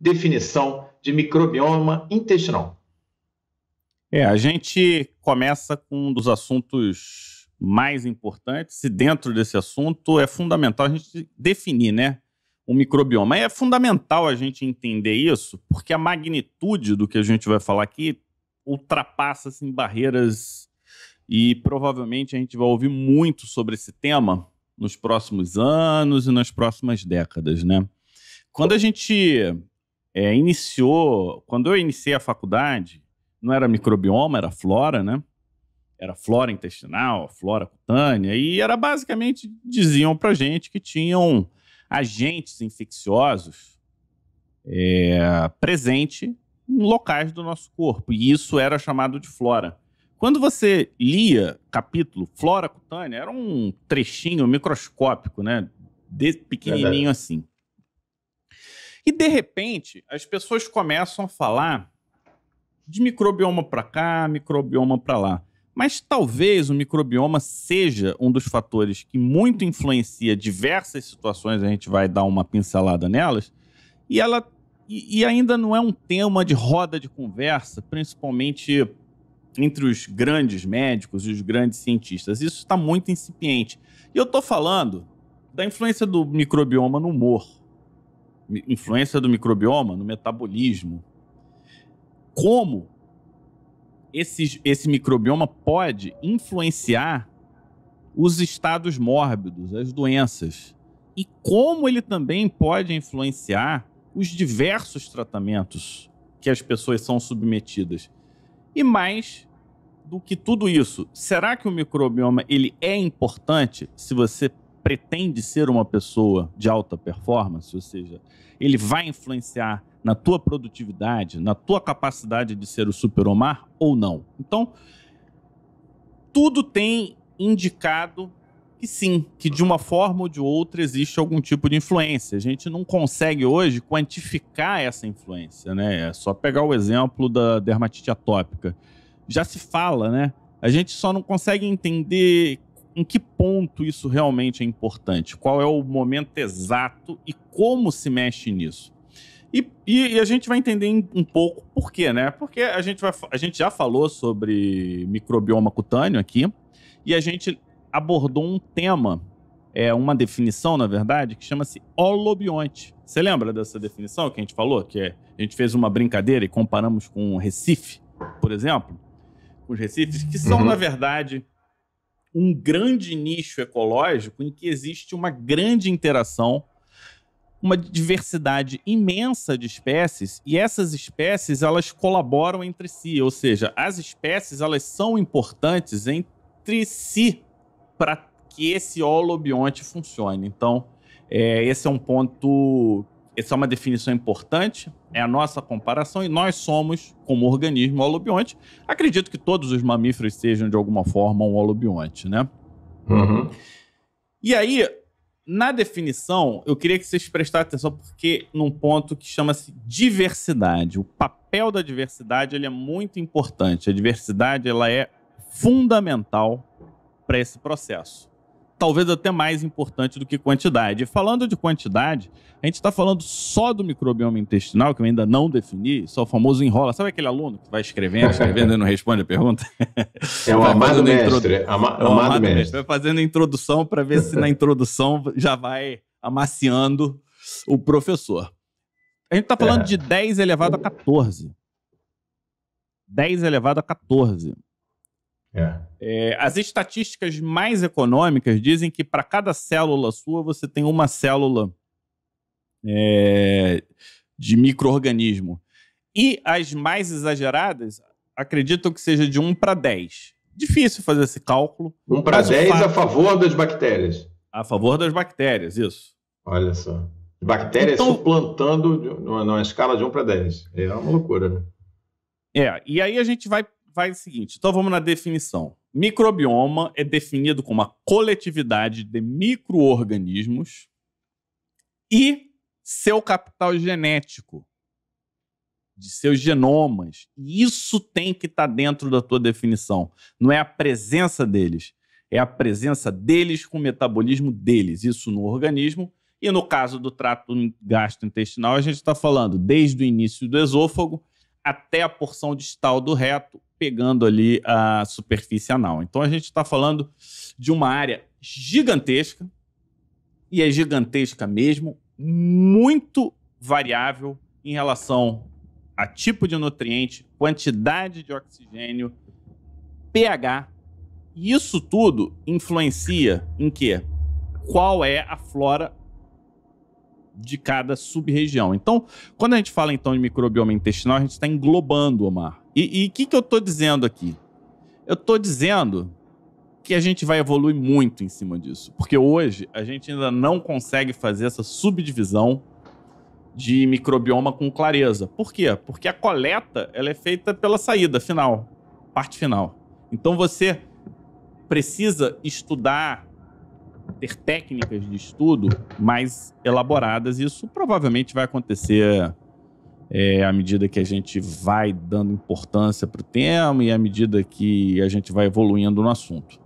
definição de microbioma intestinal. A gente começa com um dos assuntos mais importantes, e dentro desse assunto é fundamental a gente definir, né, o microbioma. É fundamental a gente entender isso, porque a magnitude do que a gente vai falar aqui ultrapassa assim, barreiras, e provavelmente a gente vai ouvir muito sobre esse tema nos próximos anos e nas próximas décadas, né? Quando a gente quando eu iniciei a faculdade, não era microbioma, era flora, né? Era flora intestinal, flora cutânea, e era basicamente, diziam pra gente que tinham agentes infecciosos presentes em locais do nosso corpo, e isso era chamado de flora. Quando você lia capítulo flora cutânea, era um trechinho microscópico, né? Pequenininho assim. E, de repente, as pessoas começam a falar de microbioma para cá, microbioma para lá. Mas talvez o microbioma seja um dos fatores que muito influencia diversas situações, a gente vai dar uma pincelada nelas, e ainda não é um tema de roda de conversa, principalmente entre os grandes médicos e os grandes cientistas. Isso está muito incipiente. E eu estou falando da influência do microbioma no humor, influência do microbioma no metabolismo. Como esse microbioma pode influenciar os estados mórbidos, as doenças. E como ele também pode influenciar os diversos tratamentos que as pessoas são submetidas. E mais do que tudo isso, será que o microbioma ele é importante se você pretende ser uma pessoa de alta performance? Ou seja, ele vai influenciar na tua produtividade, na tua capacidade de ser o super-homem ou não? Então, tudo tem indicado que sim, que de uma forma ou de outra existe algum tipo de influência. A gente não consegue hoje quantificar essa influência, né? É só pegar o exemplo da dermatite atópica. Já se fala, né? A gente só não consegue entender em que ponto isso realmente é importante, qual é o momento exato e como se mexe nisso. E a gente vai entender um pouco por quê, né? Porque a gente já falou sobre microbioma cutâneo aqui, e a gente abordou um tema, uma definição, na verdade, que chama-se holobionte. Você lembra dessa definição que a gente falou? Que a gente fez uma brincadeira e comparamos com Recife, por exemplo? Com os recifes, que são, na verdade, um grande nicho ecológico em que existe uma grande interação, uma diversidade imensa de espécies, e essas espécies, elas colaboram entre si, ou seja, as espécies, elas são importantes entre si para que esse holobionte funcione. Então, esse é um ponto, essa é uma definição importante, é a nossa comparação, e nós somos, como organismo, holobionte. Acredito que todos os mamíferos sejam, de alguma forma, um holobionte, né? E aí, na definição, eu queria que vocês prestassem atenção, porque num ponto que chama-se diversidade. O papel da diversidade ele é muito importante. A diversidade ela é fundamental para esse processo. Talvez até mais importante do que quantidade. E falando de quantidade, a gente está falando só do microbioma intestinal, que eu ainda não defini, só o famoso enrola. Sabe aquele aluno que vai escrevendo e não responde a pergunta? É o amado mestre. Amado mestre. Vai fazendo a introdução para ver se na introdução já vai amaciando o professor. A gente está falando de 10 elevado a 14. 10 elevado a 14. As estatísticas mais econômicas dizem que para cada célula sua você tem uma célula de micro-organismo. E as mais exageradas acreditam que seja de 1 para 10. Difícil fazer esse cálculo. 1 para 10 a favor das bactérias. A favor das bactérias, isso. Olha só. Bactérias então, suplantando numa escala de 1 para 10. É uma loucura, né? E aí a gente vai o seguinte, então vamos na definição. Microbioma é definido como a coletividade de micro-organismos e seu capital genético, de seus genomas. E isso tem que estar dentro da tua definição. Não é a presença deles, é a presença deles com o metabolismo deles. Isso no organismo E no caso do trato gastrointestinal, a gente está falando desde o início do esôfago até a porção distal do reto, pegando ali a superfície anal. Então a gente está falando de uma área gigantesca, e é gigantesca mesmo, muito variável em relação a tipo de nutriente, quantidade de oxigênio, pH. E isso tudo influencia em quê? Qual é a flora de cada sub-região. Então, quando a gente fala então de microbioma intestinal, a gente está englobando, Omar. E o que eu estou dizendo aqui? Eu estou dizendo que a gente vai evoluir muito em cima disso. Porque hoje a gente ainda não consegue fazer essa subdivisão de microbioma com clareza. Por quê? Porque a coleta ela é feita pela saída final, parte final. Então você precisa estudar, ter técnicas de estudo mais elaboradas. Isso provavelmente vai acontecer à medida que a gente vai dando importância para o tema e à medida que a gente vai evoluindo no assunto.